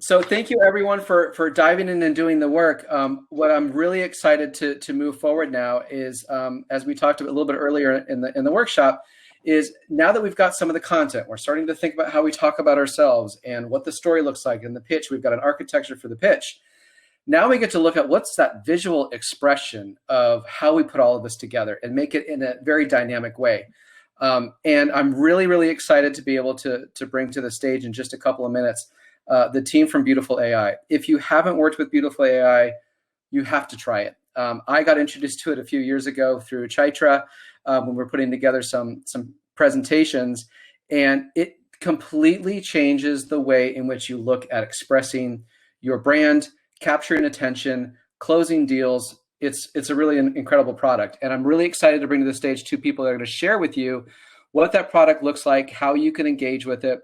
So thank you everyone for diving in and doing the work. What I'm really excited to move forward now is, as we talked a little bit earlier in the workshop, is now that we've got some of the content, we're starting to think about how we talk about ourselves and what the story looks like in the pitch. We've got an architecture for the pitch. Now we get to look at what's that visual expression of how we put all of this together and make it in a very dynamic way. And I'm really, really excited to be able to bring to the stage in just a couple of minutes the team from Beautiful.ai. If you haven't worked with Beautiful.ai, you have to try it. I got introduced to it a few years ago through WICxIWD2021 when we're putting together some presentations, and it completely changes the way in which you look at expressing your brand, capturing attention, closing deals. It's a really incredible product, and I'm really excited to bring to the stage two people that are going to share with you what that product looks like, how you can engage with it,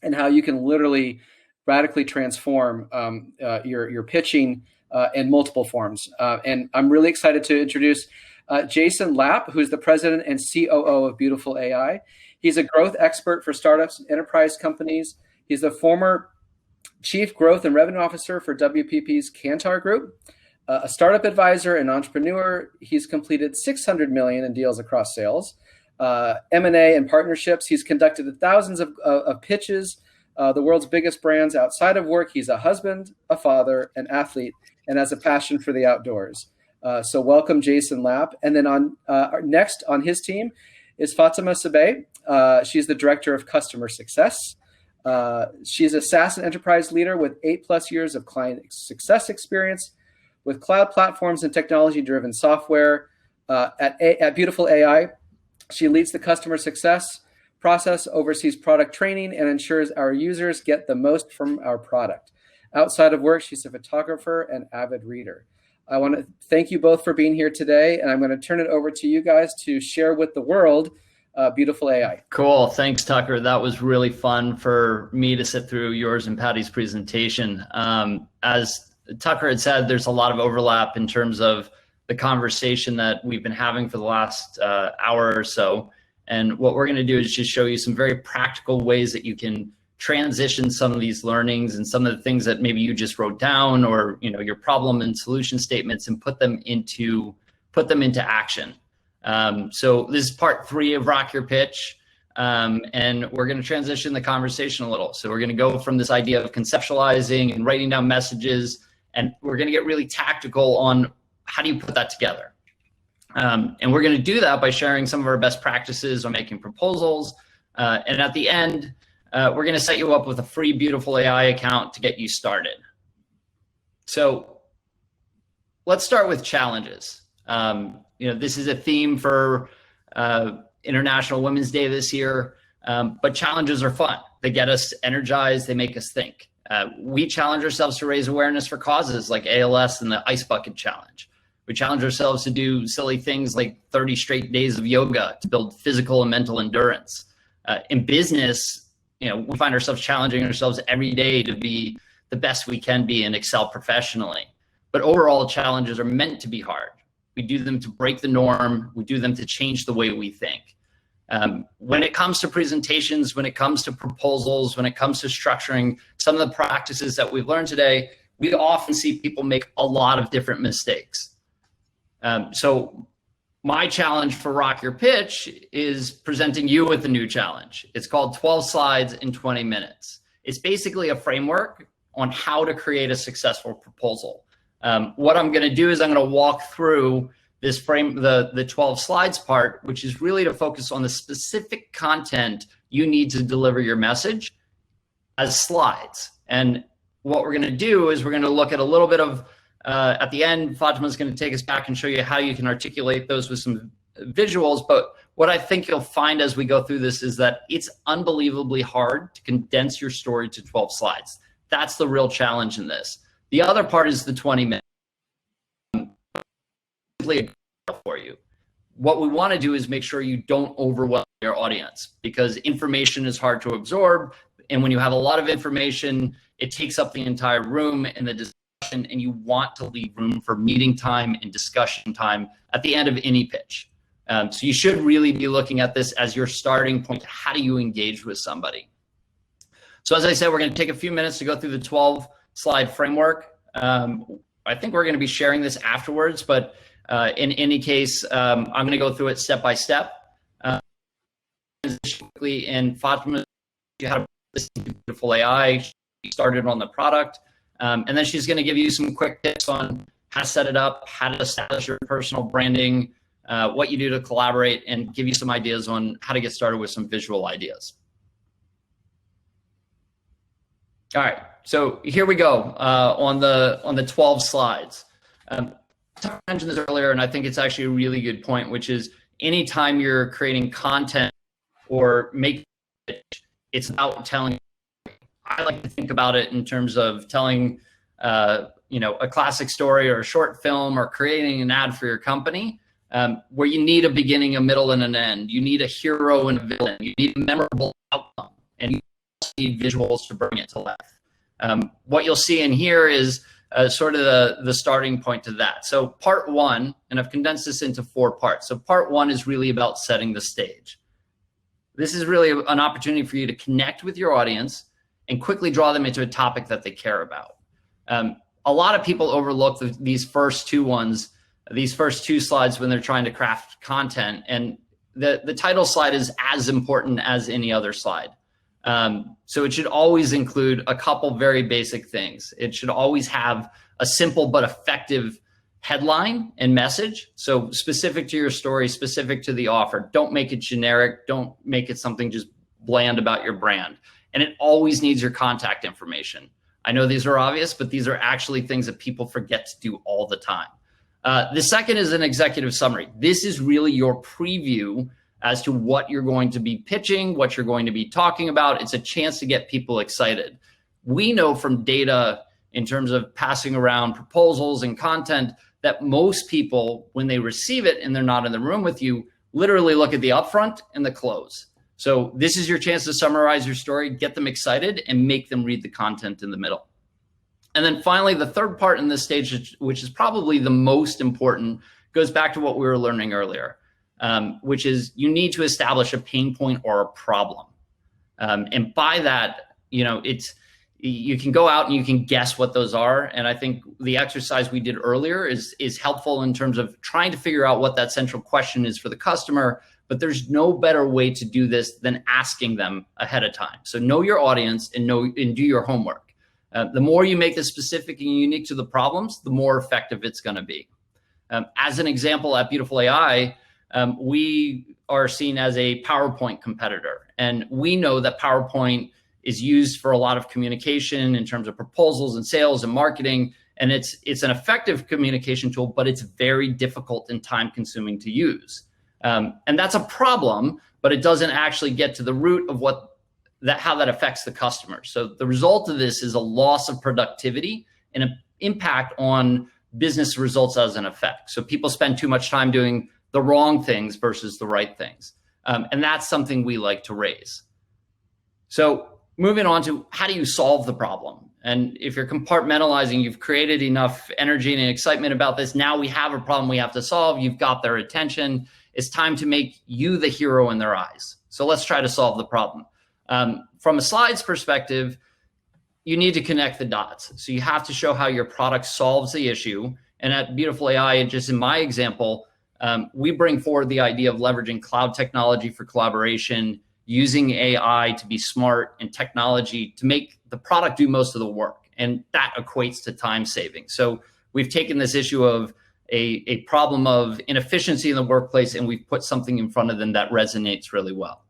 and how you can literally radically transform your pitching in multiple forms. And I'm really excited to introduce Jason Lapp, who's the president and COO of Beautiful.ai. He's a growth expert for startups and enterprise companies. He's the former Chief Growth and Revenue Officer for WPP's Kantar Group, a startup advisor and entrepreneur. He's completed 600 million in deals across sales, M&A and partnerships. He's conducted thousands of pitches, the world's biggest brands outside of work. He's a husband, a father, an athlete, and has a passion for the outdoors. So welcome, Jason Lapp. And then next on his team is Fatima Sabeh. She's the Director of Customer Success. She's a SaaS and enterprise leader with 8+ years of client success experience with cloud platforms and technology-driven software. At Beautiful.ai, she leads the customer success process, oversees product training, and ensures our users get the most from our product. Outside of work, she's a photographer and avid reader. I want to thank you both for being here today, and I'm going to turn it over to you guys to share with the world Beautiful.ai. Cool. Thanks, Tucker. That was really fun for me to sit through yours and Patty's presentation. As Tucker had said, there's a lot of overlap in terms of the conversation that we've been having for the last hour or so. And what we're going to do is just show you some very practical ways that you can transition some of these learnings and some of the things that maybe you just wrote down, or your problem and solution statements, and put them into action. So this is part 3 of Rock Your Pitch, and we're going to transition the conversation a little. So we're going to go from this idea of conceptualizing and writing down messages, and we're going to get really tactical on how do you put that together. And we're going to do that by sharing some of our best practices on making proposals. And at the end, we're going to set you up with a free Beautiful.ai account to get you started. So let's start with challenges. This is a theme for International Women's Day this year, but challenges are fun. They get us energized. They make us think. We challenge ourselves to raise awareness for causes like ALS and the Ice Bucket Challenge. We challenge ourselves to do silly things like 30 straight days of yoga to build physical and mental endurance. In business, we find ourselves challenging ourselves every day to be the best we can be and excel professionally. But overall, challenges are meant to be hard. We do them to break the norm. We do them to change the way we think. When it comes to presentations, when it comes to proposals, when it comes to structuring some of the practices that we've learned today, we often see people make a lot of different mistakes. So my challenge for Rock Your Pitch is presenting you with a new challenge. It's called 12 slides in 20 minutes. It's basically a framework on how to create a successful proposal. What I'm going to do is I'm going to walk through this the 12 slides part, which is really to focus on the specific content you need to deliver your message as slides. And what we're going to do is we're going to look at a little bit of at the end, Fatima's going to take us back and show you how you can articulate those with some visuals. But what I think you'll find as we go through this is that it's unbelievably hard to condense your story to 12 slides. That's the real challenge in this. The other part is the 20 minutes for you. What we want to do is make sure you don't overwhelm your audience, because information is hard to absorb. And when you have a lot of information, it takes up the entire room in the discussion, and you want to leave room for meeting time and discussion time at the end of any pitch. So you should really be looking at this as your starting point. How do you engage with somebody? So as I said, we're going to take a few minutes to go through the 12 slide framework. I think we're going to be sharing this afterwards, but in any case, I'm going to go through it step by step. And Fatima, you had listen to Beautiful AI. She started on the product, and then she's going to give you some quick tips on how to set it up, how to establish your personal branding, what you do to collaborate, and give you some ideas on how to get started with some visual ideas. All right, so here we go on the 12 slides. I mentioned this earlier, and I think it's actually a really good point, which is anytime you're creating content or making it, it's about telling. I like to think about it in terms of telling, you know, a classic story or a short film or creating an ad for your company, where you need a beginning, a middle, and an end. You need a hero and a villain. You need a memorable outcome, and you need visuals to bring it to life. What you'll see in here is sort of the starting point to that. So part one, and I've condensed this into 4 parts. So part one is really about setting the stage. This is really an opportunity for you to connect with your audience and quickly draw them into a topic that they care about. A lot of people overlook these first 2 ones, these first 2 slides when they're trying to craft content. And the title slide is as important as any other slide. So it should always include a couple very basic things. It should always have a simple but effective headline and message. So specific to your story, specific to the offer. Don't make it generic. Don't make it something just bland about your brand. And it always needs your contact information. I know these are obvious, but these are actually things that people forget to do all the time. The second is an executive summary. This is really your preview as to what you're going to be pitching, what you're going to be talking about. It's a chance to get people excited. We know from data in terms of passing around proposals and content that most people, when they receive it and they're not in the room with you, literally look at the upfront and the close. So this is your chance to summarize your story, get them excited, and make them read the content in the middle. And then finally, the third part in this stage, which is probably the most important, goes back to what we were learning earlier, which is you need to establish a pain point or a problem. And by that, you know, you can go out and you can guess what those are. And I think the exercise we did earlier is helpful in terms of trying to figure out what that central question is for the customer. But there's no better way to do this than asking them ahead of time. So know your audience and do your homework. The more you make this specific and unique to the problems, the more effective it's going to be. As an example, at Beautiful AI, we are seen as a PowerPoint competitor. And we know that PowerPoint is used for a lot of communication in terms of proposals and sales and marketing. And it's an effective communication tool, but it's very difficult and time consuming to use. And that's a problem, but it doesn't actually get to the root of how that affects the customer. So the result of this is a loss of productivity and an impact on business results as an effect. So people spend too much time doing the wrong things versus the right things. And that's something we like to raise. So moving on to how do you solve the problem? And if you're compartmentalizing, you've created enough energy and excitement about this. Now we have a problem we have to solve. You've got their attention. It's time to make you the hero in their eyes. So let's try to solve the problem. From a slides perspective, you need to connect the dots. So you have to show how your product solves the issue. And at Beautiful AI, just in my example, we bring forward the idea of leveraging cloud technology for collaboration, using AI to be smart and technology to make the product do most of the work. And that equates to time saving. So we've taken this issue of a problem of inefficiency in the workplace, and we've put something in front of them that resonates really well.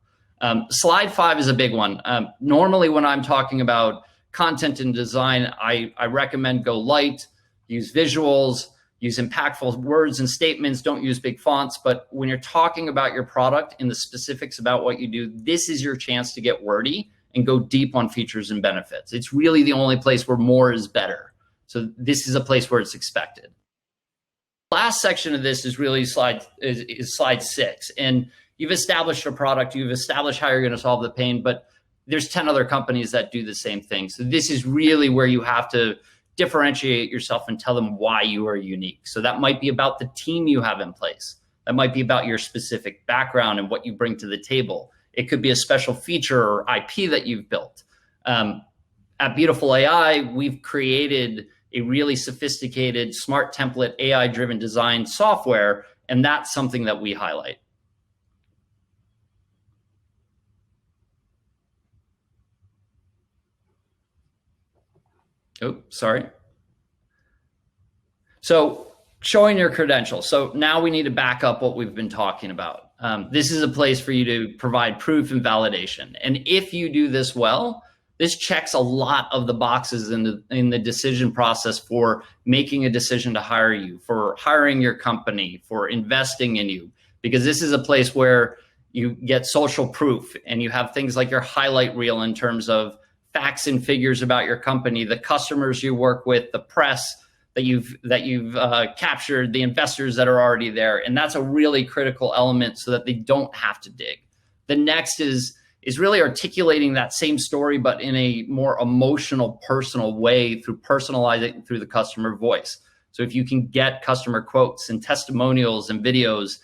Slide 5 is a big one. Normally when I'm talking about content and design, I recommend go light, use visuals, use impactful words and statements, don't use big fonts. But when you're talking about your product and the specifics about what you do, this is your chance to get wordy and go deep on features and benefits. It's really the only place where more is better. So this is a place where it's expected. Last section of this is really slide 6. And you've established your product, you've established how you're going to solve the pain, but there's 10 other companies that do the same thing. So this is really where you have to differentiate yourself and tell them why you are unique. So that might be about the team you have in place. That might be about your specific background and what you bring to the table. It could be a special feature or IP that you've built. At Beautiful.ai, we've created a really sophisticated, smart template, AI-driven design software, and that's something that we highlight. Oh, sorry. So showing your credentials. So now we need to back up what we've been talking about. This is a place for you to provide proof and validation. And if you do this well, this checks a lot of the boxes in the decision process for making a decision to hire you, for hiring your company, for investing in you, because this is a place where you get social proof and you have things like your highlight reel in terms of facts and figures about your company, the customers you work with, the press that you've captured, the investors that are already there. And that's a really critical element so that they don't have to dig. The next is really articulating that same story, but in a more emotional, personal way through personalizing through the customer voice. So if you can get customer quotes and testimonials and videos,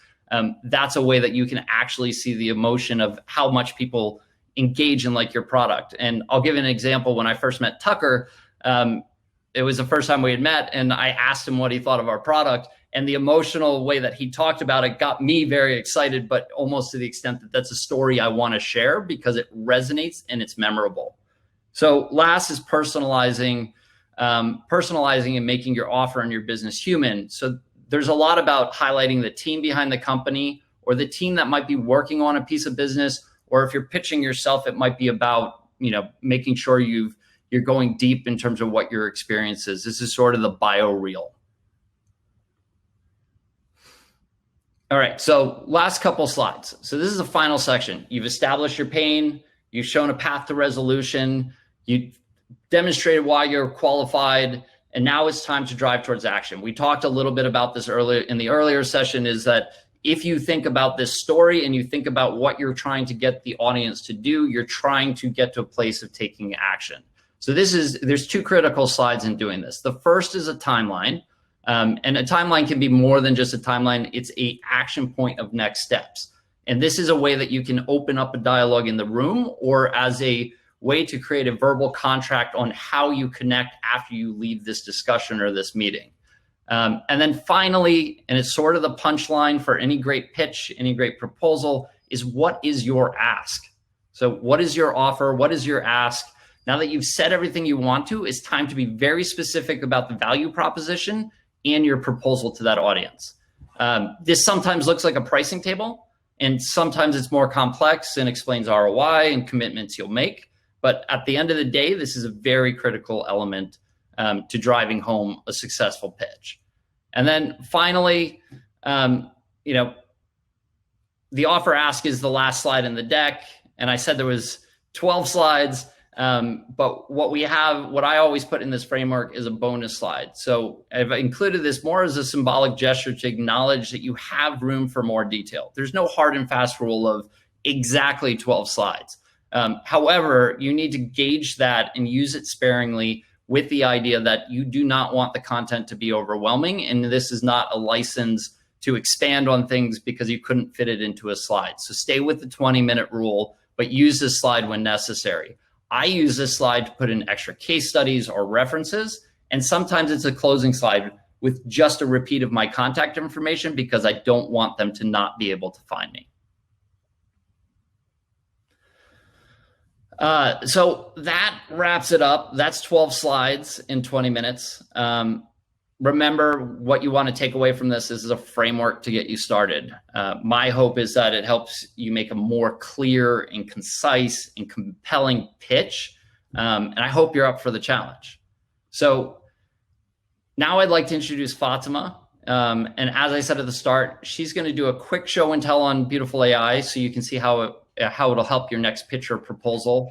that's a way that you can actually see the emotion of how much people engage in like your product. And I'll give an example. When I first met Tucker, it was the first time we had met, and I asked him what he thought of our product, and the emotional way that he talked about it got me very excited, but almost to the extent that that's a story I want to share because it resonates and it's memorable. So last is personalizing and making your offer and your business human. So there's a lot about highlighting the team behind the company or the team that might be working on a piece of business, or if you're pitching yourself, it might be about, making sure you're going deep in terms of what your experience is. This is sort of the bio reel. All right, so last couple slides. So this is the final section. You've established your pain, you've shown a path to resolution, you demonstrated why you're qualified, and now it's time to drive towards action. We talked a little bit about this earlier in the earlier session, is that if you think about this story and you think about what you're trying to get the audience to do, you're trying to get to a place of taking action. So there's two critical slides in doing this. The first is a timeline. And a timeline can be more than just a timeline. It's an action point of next steps. And this is a way that you can open up a dialogue in the room, or as a way to create a verbal contract on how you connect after you leave this discussion or this meeting. And then finally, and it's sort of the punchline for any great pitch, any great proposal, is what is your ask? So what is your offer? What is your ask? Now that you've said everything you want to, it's time to be very specific about the value proposition and your proposal to that audience. This sometimes looks like a pricing table, and sometimes it's more complex and explains ROI and commitments you'll make. But at the end of the day, this is a very critical element to driving home a successful pitch. And then finally, the offer ask is the last slide in the deck. And I said there was 12 slides. But what I always put in this framework is a bonus slide. So I've included this more as a symbolic gesture to acknowledge that you have room for more detail. There's no hard and fast rule of exactly 12 slides. However, you need to gauge that and use it sparingly, with the idea that you do not want the content to be overwhelming. And this is not a license to expand on things because you couldn't fit it into a slide. So stay with the 20-minute rule, but use this slide when necessary. I use this slide to put in extra case studies or references, and sometimes it's a closing slide with just a repeat of my contact information because I don't want them to not be able to find me. So that wraps it up. That's 12 slides in 20 minutes. Remember, what you want to take away from this is a framework to get you started. My hope is that it helps you make a more clear and concise and compelling pitch. And I hope you're up for the challenge. So now I'd like to introduce Fatima. And as I said at the start, she's going to do a quick show and tell on Beautiful.ai so you can see how it'll help your next pitch or proposal.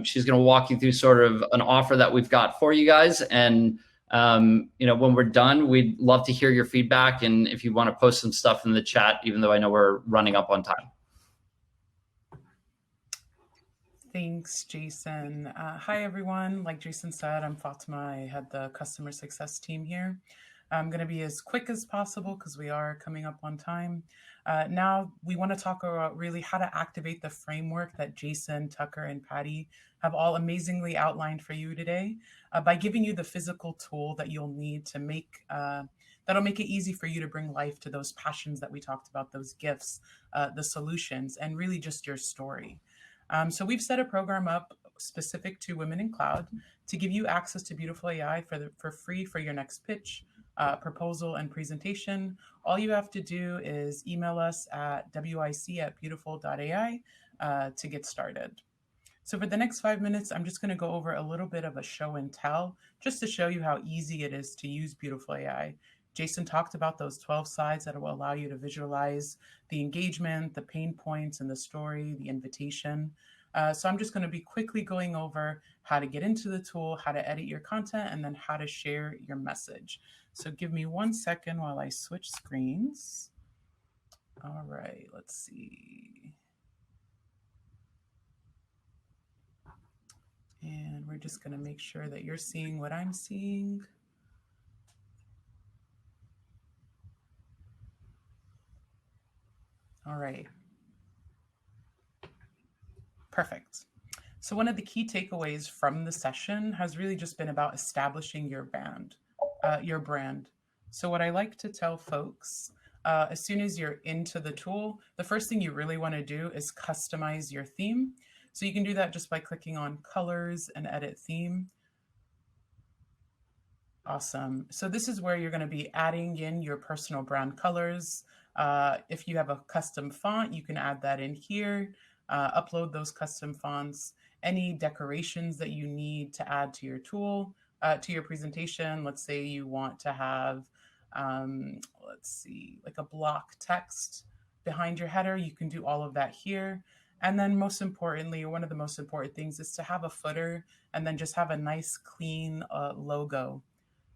She's going to walk you through sort of an offer that we've got for you guys. And when we're done, we'd love to hear your feedback. And if you want to post some stuff in the chat, even though I know we're running up on time. Thanks, Jason. Hi, everyone. Like Jason said, I'm Fatima. I head the customer success team here. I'm going to be as quick as possible because we are coming up on time. Now we want to talk about really how to activate the framework that Jason, Tucker, and Patty have all amazingly outlined for you today by giving you the physical tool that you'll need to make that'll make it easy for you to bring life to those passions that we talked about, those gifts, the solutions, and really just your story. So we've set a program up specific to Women in Cloud to give you access to Beautiful AI for free for your next pitch, proposal, and presentation. All you have to do is email us at WIC@Beautiful.ai to get started. So for the next 5 minutes, I'm just going to go over a little bit of a show and tell, just to show you how easy it is to use Beautiful AI. Jason talked about those 12 slides that will allow you to visualize the engagement, the pain points, and the story, the invitation. So I'm just going to be quickly going over how to get into the tool, how to edit your content, and then how to share your message. So give me 1 second while I switch screens. All right, let's see. And we're just going to make sure that you're seeing what I'm seeing. All right. Perfect. So one of the key takeaways from the session has really just been about establishing your brand. So what I like to tell folks, as soon as you're into the tool, the first thing you really want to do is customize your theme. So you can do that just by clicking on colors and edit theme. Awesome. So this is where you're going to be adding in your personal brand colors. If you have a custom font, you can add that in here, upload those custom fonts, any decorations that you need to add to your tool, to your presentation. Let's say you want to have, like a block text behind your header. You can do all of that here. And then most importantly, one of the most important things is to have a footer and then just have a nice clean logo.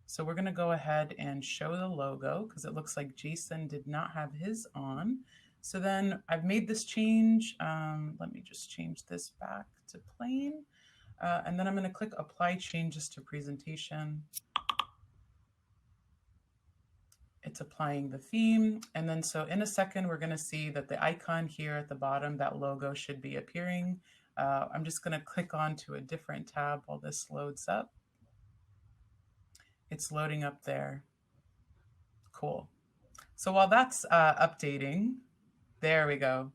So we're going to go ahead and show the logo because it looks like Jason did not have his on. So then I've made this change. Let me just change this back to plain. And then I'm going to click Apply Changes to Presentation. It's applying the theme. And then so in a second, we're going to see that the icon here at the bottom, that logo should be appearing. I'm just going to click on to a different tab while this loads up. It's loading up there. Cool. So while that's updating, there we go.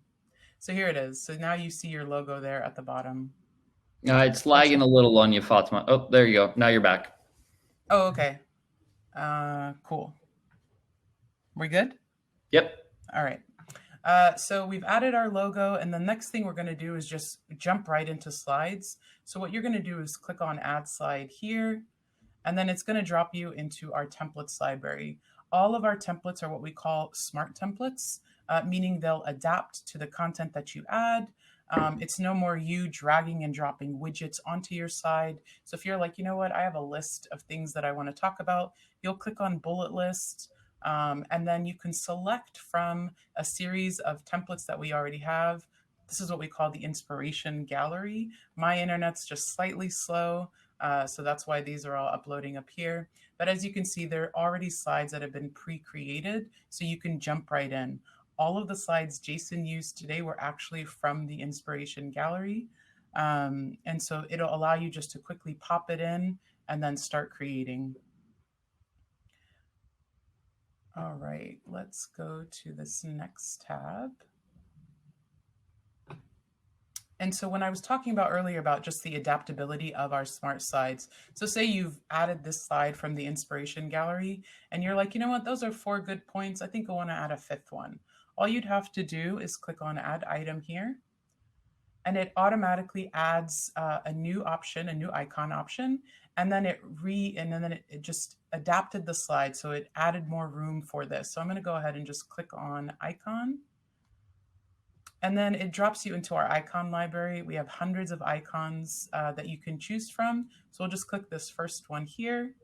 So here it is. So now you see your logo there at the bottom. It's lagging a little on you, Fatima. Oh, there you go. Now you're back. Oh, okay. Cool. We good? Yep. All right. So we've added our logo, and the next thing we're going to do is just jump right into slides. So what you're going to do is click on Add Slide here, and then it's going to drop you into our templates library. All of our templates are what we call smart templates, meaning they'll adapt to the content that you add. It's no more you dragging and dropping widgets onto your slide. So if you're like, you know what, I have a list of things that I want to talk about, you'll click on bullet list, and then you can select from a series of templates that we already have. This is what we call the inspiration gallery. My internet's just slightly slow, so that's why these are all uploading up here. But as you can see, there are already slides that have been pre-created, so you can jump right in. All of the slides Jason used today were actually from the inspiration gallery. And so it'll allow you just to quickly pop it in and then start creating. All right, let's go to this next tab. And so when I was talking about earlier about just the adaptability of our smart slides, so say you've added this slide from the inspiration gallery and you're like, you know what, those are 4 good points. I think I want to add a 5th one. All you'd have to do is click on Add Item here, and it automatically adds a new option, a new icon option, and then it just adapted the slide, so it added more room for this. So I'm going to go ahead and just click on Icon, and then it drops you into our icon library. We have hundreds of icons that you can choose from. So we'll just click this first one here,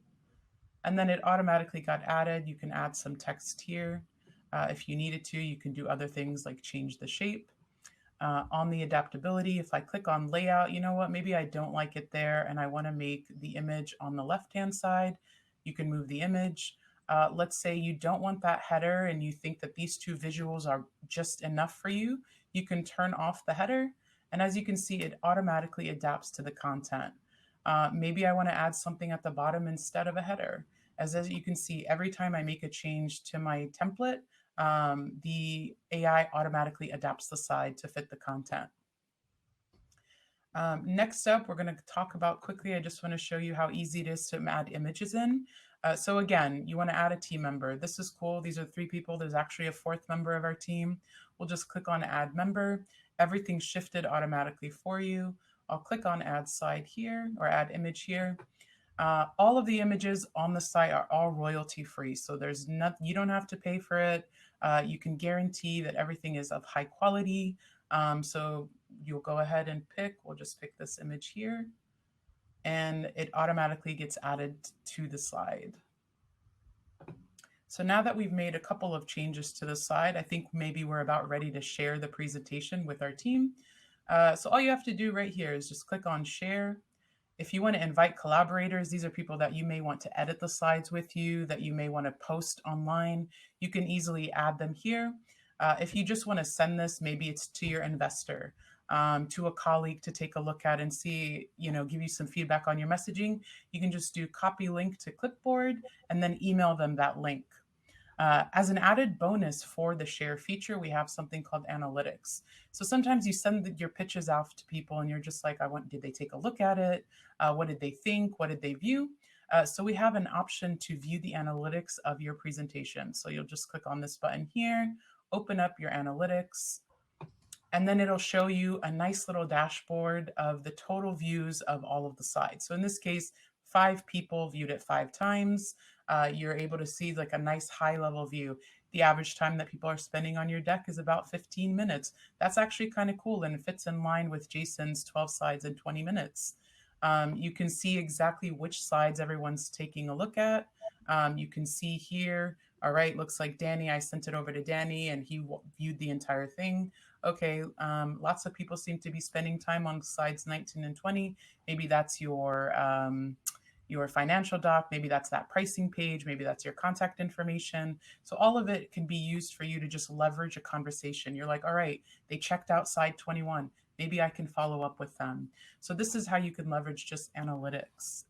and then it automatically got added. You can add some text here. If you needed to, you can do other things like change the shape. On the adaptability, if I click on layout, you know what, maybe I don't like it there and I want to make the image on the left-hand side. You can move the image. Let's say you don't want that header and you think that these two visuals are just enough for you. You can turn off the header. And as you can see, it automatically adapts to the content. Maybe I want to add something at the bottom instead of a header. As you can see, every time I make a change to my template, the AI automatically adapts the slide to fit the content. Next up, we're going to talk about quickly, I just want to show you how easy it is to add images in. So again, you want to add a team member. This is cool. These are 3 people. There's actually a 4th member of our team. We'll just click on add member. Everything's shifted automatically for you. I'll click on add slide here or add image here. All of the images on the site are all royalty free. So there's you don't have to pay for it. You can guarantee that everything is of high quality. So you'll go ahead and pick, we'll just pick this image here, and it automatically gets added to the slide. So now that we've made a couple of changes to the slide, I think maybe we're about ready to share the presentation with our team. So all you have to do right here is just click on share. If you want to invite collaborators, these are people that you may want to edit the slides with you, that you may want to post online. You can easily add them here. If you just want to send this, maybe it's to your investor, to a colleague to take a look at and see, give you some feedback on your messaging, you can just do copy link to clipboard and then email them that link. As an added bonus for the share feature, we have something called analytics. So sometimes you send your pitches out to people and you're just like, did they take a look at it? What did they think? What did they view? So we have an option to view the analytics of your presentation. So you'll just click on this button here, open up your analytics, and then it'll show you a nice little dashboard of the total views of all of the slides. So in this case, 5 people viewed it 5 times. You're able to see like a nice high level view. The average time that people are spending on your deck is about 15 minutes. That's actually kind of cool, and it fits in line with Jason's 12 slides in 20 minutes. You can see exactly which slides everyone's taking a look at. You can see here, all right, looks like Danny, I sent it over to Danny and he viewed the entire thing. Okay, lots of people seem to be spending time on slides 19 and 20. Maybe that's your financial doc, maybe that's that pricing page, maybe that's your contact information. So all of it can be used for you to just leverage a conversation. You're like, all right, they checked out slide 21. Maybe I can follow up with them. So this is how you can leverage just analytics.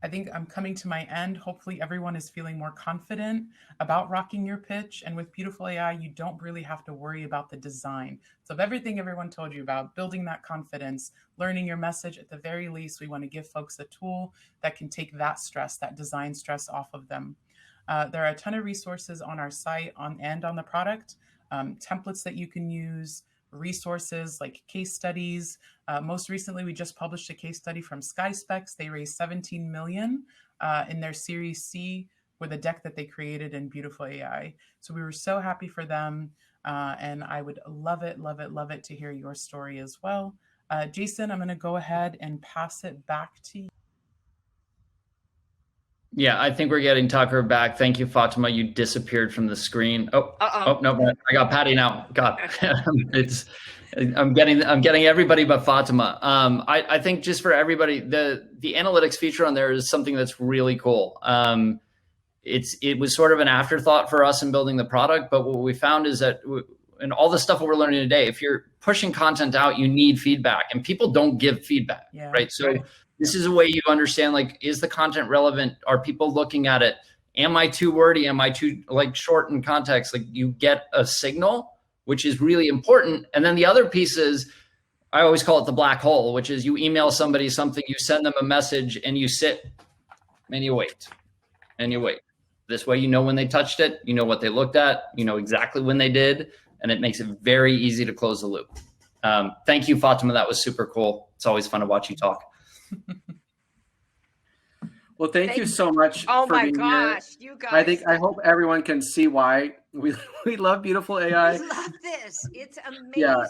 I think I'm coming to my end. Hopefully everyone is feeling more confident about rocking your pitch. And with Beautiful AI, you don't really have to worry about the design. So of everything everyone told you about, building that confidence, learning your message, at the very least, we want to give folks a tool that can take that stress, that design stress off of them. There are a ton of resources on our site and on the product, templates that you can use, resources like case studies. Most recently, we just published a case study from SkySpecs. They raised 17 million in their Series C with a deck that they created in Beautiful AI. So we were so happy for them. And I would love it, love it, love it to hear your story as well. Jason, I'm going to go ahead and pass it back to you. Yeah, I think we're getting Tucker back. Thank you, Fatima. You disappeared from the screen. Oh no, I got Patty now. God, I'm getting everybody but Fatima. I think just for everybody, the analytics feature on there is something that's really cool. It was sort of an afterthought for us in building the product, but what we found is that and all the stuff that we're learning today, if you're pushing content out, you need feedback, and people don't give feedback, right? So. Right. This is a way you understand, like, is the content relevant? Are people looking at it? Am I too wordy? Am I too short in context? Like, you get a signal, which is really important. And then the other piece is, I always call it the black hole, which is you email somebody something, you send them a message, and you sit and you wait and you wait. This way, you know when they touched it, you know what they looked at, you know exactly when they did, and it makes it very easy to close the loop. Thank you, Fatima. That was super cool. It's always fun to watch you talk. Well, thank you so much. Oh for my being gosh, here. you guys. I hope everyone can see why we love Beautiful AI. I love this. It's amazing. Yeah,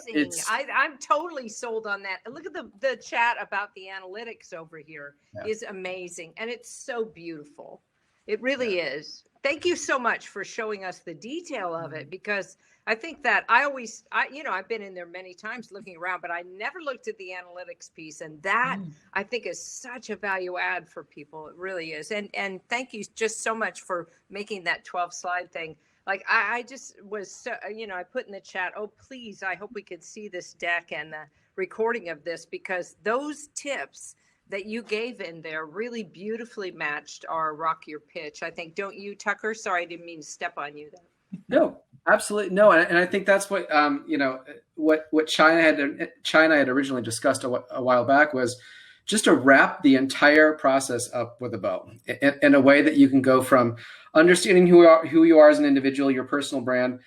I'm totally sold on that. And look at the chat about the analytics over here is amazing. And it's so beautiful. It really is. thank you so much for showing us the detail of it, because I think that I've been in there many times looking around, but I never looked at the analytics piece. And that I think is such a value add for people. It really is. And thank you just so much for making that 12 slide thing. Like I just was, so, I put in the chat, oh, please, I hope we could see this deck and the recording of this, because those tips that you gave in there really beautifully matched our Rock Your Pitch. I think, don't you, Tucker? Sorry, I didn't mean to step on you there. No, absolutely no, and I think that's what what China had originally discussed a while back, was just to wrap the entire process up with a bow in a way that you can go from understanding who you are as an individual, your personal brand,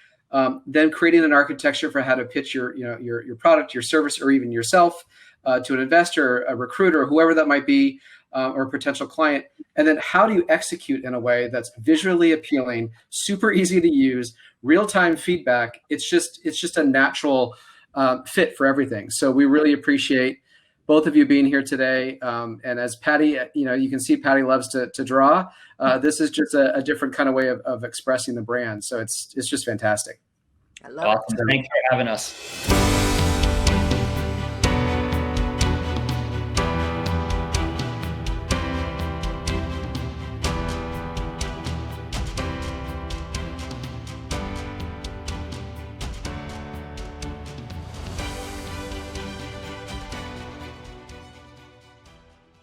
then creating an architecture for how to pitch your product, your service, or even yourself to an investor, a recruiter, whoever that might be, or a potential client. And then how do you execute in a way that's visually appealing, super easy to use, real-time feedback? It's just a natural fit for everything. So we really appreciate both of you being here today. And as Patty, you can see Patty loves to draw. This is just a different kind of way of expressing the brand. So it's just fantastic. I love it. Thanks for having us.